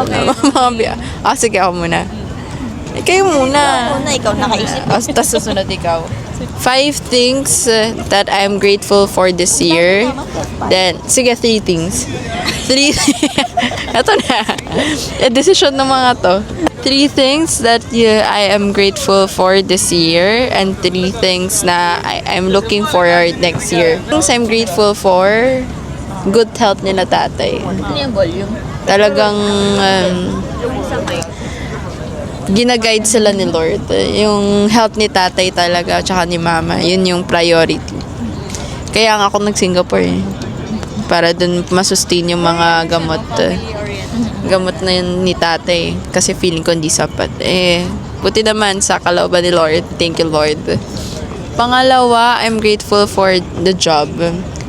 Okay. Sige ako muna. Kayo muna. Ikaw nakaisip. Tapos susunod ikaw. 5 things that I'm grateful for this year. Then, sige, 3 things. 3 Ito na. Decision ng mga to. 3 things that I am grateful for this year and 3 things na I'm looking forward next year. Things I'm grateful for, good health nila tatay. Ano yung volume? Talagang ginaguide sila ni Lord. Yung health ni tatay talaga, tsaka ni mama, yun yung priority. Kaya nga ako nag-Singapore para dun masustain yung mga gamot na yun ni tatay. Kasi feeling ko hindi sapat. Buti naman sa kalooban ni Lord. Thank you, Lord. Pangalawa, I'm grateful for the job.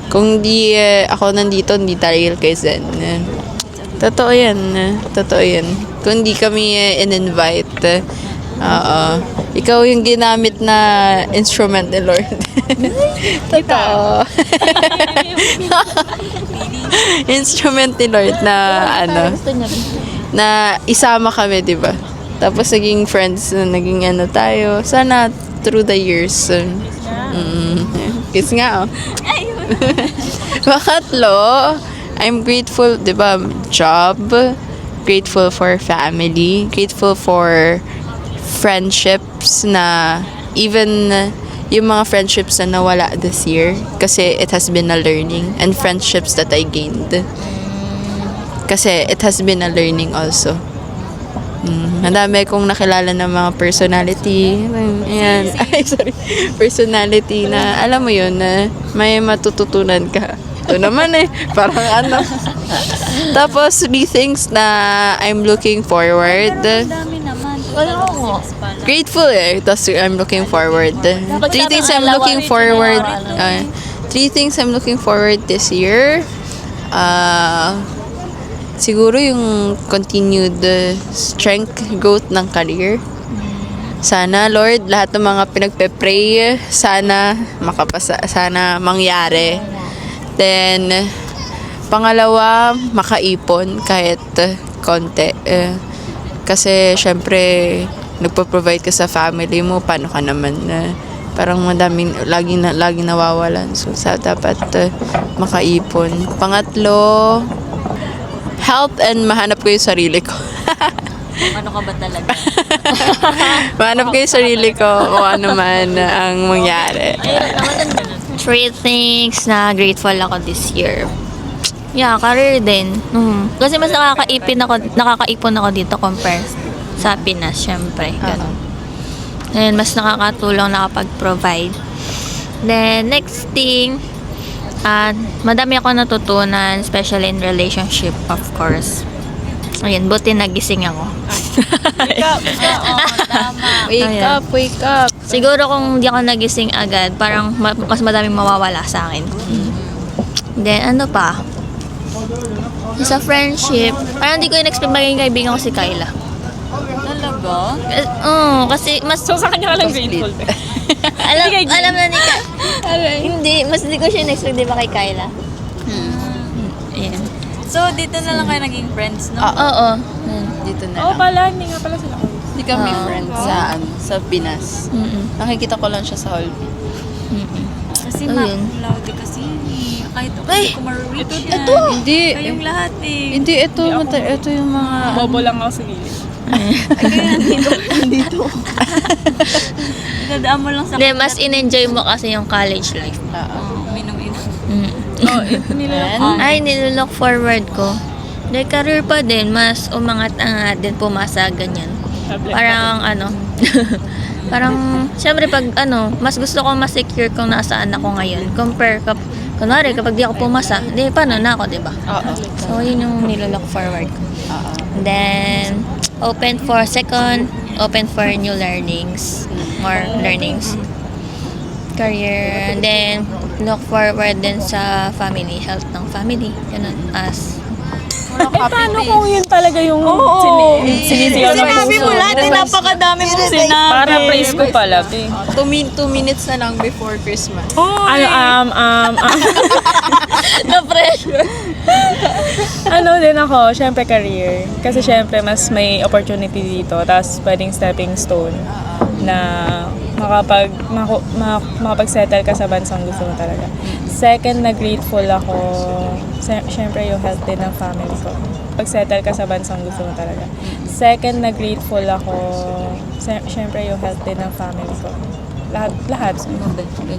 Kung di ako nandito, hindi tayo kay Zen. Totoo yan. Kung di kami in-invite, ikaw yung ginamit na instrument ni Lord. Totoo. Instrument ni Lord na na isama kami, di ba? Tapos naging friends, naging tayo. Sana through the years. Kiss nga, oh. Pangatlo, I'm grateful, di ba, job, grateful for family, grateful for friendships na even yung mga friendships na nawala this year kasi it has been a learning, and friendships that I gained kasi it has been a learning also. Madami kong nakilala ng mga personality. Ayan. Ay, sorry. Personality na, alam mo yun, na may matututunan ka. Ito naman parang Tapos, 3 things na I'm looking forward. Grateful Tapos, I'm looking forward. 3 things I'm looking forward. 3 things I'm looking forward this year. Siguro yung continued strength, growth ng career. Sana, Lord, lahat ng mga pinagpe-pray, sana makapasa, sana mangyari. Then, pangalawa, makaipon kahit konti. Kasi, syempre, nagpo-provide ka sa family mo, paano ka naman parang madaming, laging nawawalan. So, dapat makaipon. Pangatlo, health and mahanap ko yung sarili ko. Ano ka ba talaga? Mahanap ko yung sarili ko kung ano man ang mangyari. 3 things na grateful ako this year. Yeah, career din. Kasi mas nakakaipon ako dito compare sa Pinas, syempre. Ganun. And mas nakakatulong nakapag-provide. Then, next thing, madami ako natutunan, especially in relationship, of course. Ayun, buti nagising ako. Wake up. Siguro kung di ako nagising agad, parang mas madaming mawawala sa akin. Then, ano pa? Sa friendship, parang di ko in-expect maging kaibigan ko si Kyla. Talaga? Kasi mas... So, sa kanya ka lang grateful. alam na ni Kyla. Hindi, mas di ko siya in-expect, di ba, kay Kyla? Ayan. So, dito na lang kayo naging friends, no? Oo. Dito na Oo lang. pala, hindi nga pala sila kayo. Hindi kami friends sa Pinas. Nakikita ko lang siya sa hall. Kasi Ayun. Laude kasi kahit ako hindi ko ma-reach yan. Ito! Hindi. Kayong lahat Hindi, ito yung mga... Bobo lang ako sa gilid. Dito. Dadaan mo lang sa... Hindi, mas in-enjoy mo kasi yung college life. Minum-inom. Ito nila. Ay, nilook forward ko. Hindi, career pa din. Mas umangat nga din pumasa, ganyan. Parang, parang, syempre pag, mas gusto ko ma-secure kung nasaan ako ngayon. Compare, kunwari, kapag di ako pumasa, di, paano na ako, di ba? So, yun yung nilook forward ko. Then, open for new learnings. More learnings. Career. And then, look forward din sa family, health ng family. Ganun, as Paano kung yun talaga yung sinisigaw ng Sinabi puso? mo lahat, napakadami mong sinabi. Para praise ko pala, be. 2 minutes na lang before Christmas. Na-pressure. Ano din ako, syempre career. Kasi syempre mas may opportunity dito. Tapos pwedeng stepping stone na makapag-settle ka sa bansang gusto mo talaga. Second, na grateful ako. Syempre yung health din ng family ko. Pag-settle ka sa bansang gusto mo talaga. Second, na grateful ako. Syempre yung health din ng family ko. Lahat.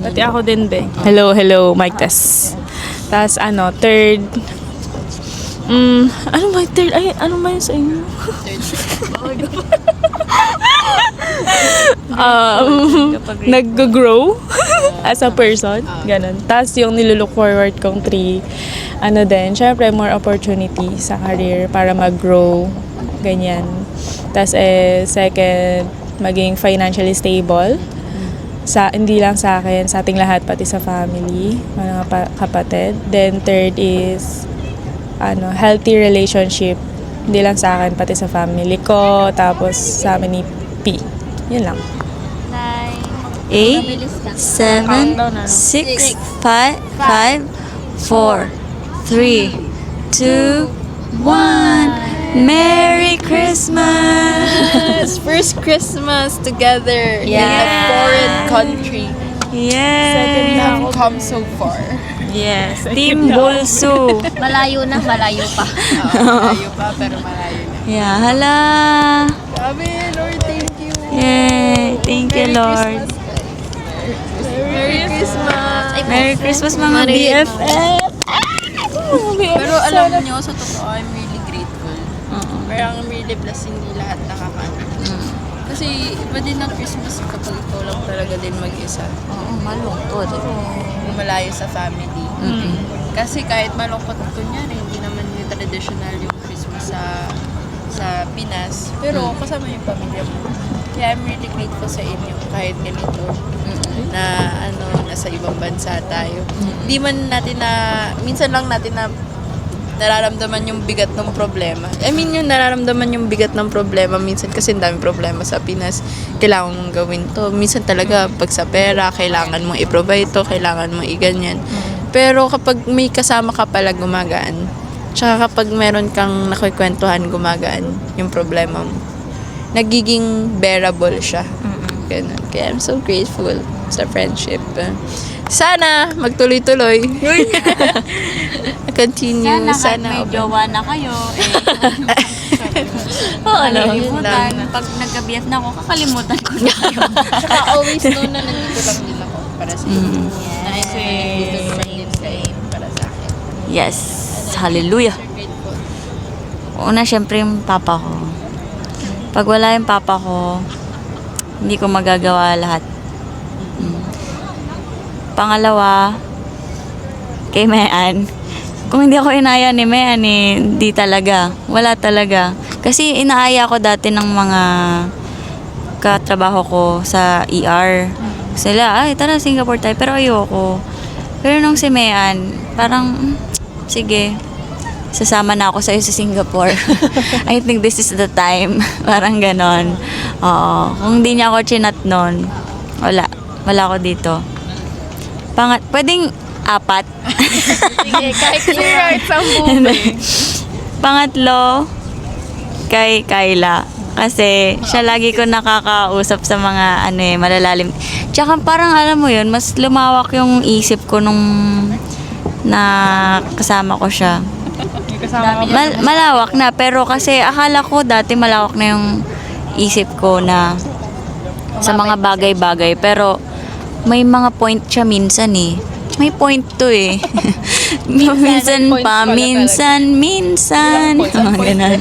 Pati ako din, be. Hello, mic test. Tapos third, ano ba yung third? Ay, ano ba yun sa inyo? Nag-grow as a person. Ganon. Tapos yung nilulook forward kong three, syempre more opportunity sa career para mag-grow. Ganyan. Tapos second, maging financially stable. Hindi lang sa akin, sa ating lahat, pati sa family, mga kapatid. Then third is healthy relationship. Hindi lang sa akin, pati sa family ko, tapos sa amin ni P. Yun lang. 8, 7, 6, 5, 4, 3, 2, 1. Merry Christmas! First Christmas together in a Yeah. foreign country. We Yes! have come so far. Yes! Team Bulso! Malayo pa. Malayo pa, pero malayo na. Yeah, hala! Sabi, Lord, thank you. Yay! Thank you, Lord. Merry Christmas. Merry Christmas, mga BFF! Pero alam niyo, sa totoo, I'm really grateful. Parang I'm really blessed, hindi lahat nakakano. Kasi iba din ang Christmas kapag ikaw lang talaga din mag-isa. Oo, malungkot. Malayo sa family. Kasi kahit malungkot, kunyari, hindi naman yung traditional yung Christmas sa Pinas. Pero kasama yung pamilya mo. Kaya I'm really grateful sa inyo kahit ganito na nasa ibang bansa tayo. Hindi man natin minsan lang natin na nararamdaman yung bigat ng problema. I mean, yung nararamdaman yung bigat ng problema minsan kasi ang daming problema sa Pinas. Kailangan mong gawin to. Minsan talaga pag sa pera, kailangan mong i-provide to, kailangan mong i-ganyan. Pero kapag may kasama ka pala gumagaan, tsaka kapag meron kang nakikwentuhan gumagaan yung problema mo, nagiging bearable siya. Ganun. Kaya I'm so grateful sa friendship. Sana magtuloy-tuloy. Continue. Sana. may jowa na kayo. Oo, Nakalimutan. Pag nagka-BF na ako, kakalimutan ko na kayo. Saka always know na nandito lang din ako para sa inyo. Kasi nandito naman din kayo para sa akin. Yes. Hallelujah. I'm grateful. Una, syempre yung papa ko. Pag wala yung papa ko, hindi ko magagawa lahat. Pangalawa, kay Mayan. Kung hindi ako inaya ni Mayan, hindi talaga. Wala talaga. Kasi inaaya ko dati ng mga katrabaho ko sa ER. Sila, ay tara Singapore tayo. Pero ayoko. Pero nung si Mayan, parang, sige, sasama na ako sa'yo sa Singapore. I think this is the time. Parang ganon. Oo. Kung hindi niya ako chinat nun, wala ako dito. Pwedeng 4. Sige, kahit sa buhay. Pangatlo, kay Kyla. Kasi siya lagi ko nakakausap sa mga malalalim. Tsaka parang alam mo yun, mas lumawak yung isip ko nung kasama ko siya. Malawak na, pero kasi akala ko dati malawak na yung isip ko na sa mga bagay-bagay. Pero may mga point siya minsan May point to minsan pa, minsan. Mga ganun.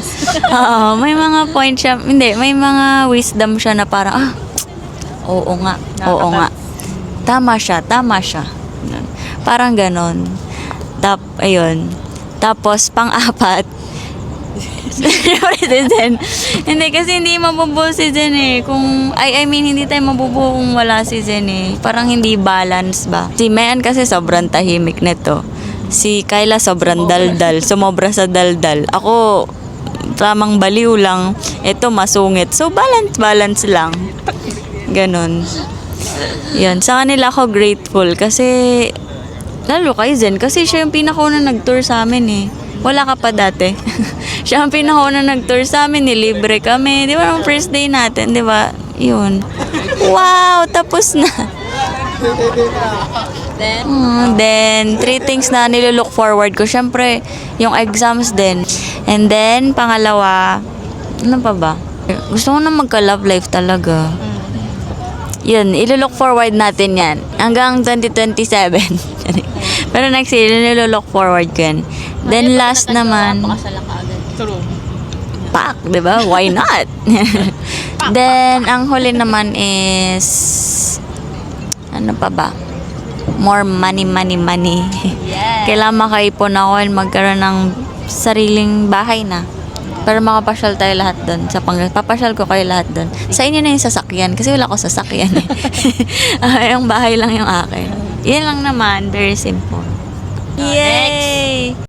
Oo, may mga point siya. Hindi, may mga wisdom siya na parang, oo nga. Tama siya. Parang ganon. Ayun. Tapos, pang-4, si Zen. Hindi, kasi hindi mabubuo si Zen Kung, I mean, hindi tayo mabubuo kung wala si Zen Parang hindi balance ba. Si Mayan kasi sobrang tahimik nito. Si Kyla sobrang daldal. Sumobra sa daldal. Ako, tamang baliw lang. Ito, masungit. So, balance lang. Ganon. Yun. Sa kanila ako grateful kasi Lalo kay Zen, kasi siya yung pinakauna nag-tour sa amin eh. Wala ka pa dati. Siya ang pinakauna nag-tour sa amin, nilibre kami. Di ba, nung first day natin, di ba? Yun. Wow, tapos na. Then, 3 things na nilook forward ko. Siyempre, yung exams din. And then, pangalawa, ano pa ba? Gusto ko na magka-love life talaga. Yun, ilo-look forward natin yan. Hanggang 2027. Pero next year, nilo-look forward ko yan. Then last naman, pak, di ba? Why not? Then, ang huli naman is, ano pa ba? More money. Kailangan makaipon ako and magkaroon ng sariling bahay na. Para makapasyal tayo lahat doon sa Pangasinan. Papasyal ko kayo lahat doon. Sa inyo na yung sasakyan. Kasi wala ko sasakyan eh. Yung bahay lang yung akin. Yan lang naman. Very simple. Yay!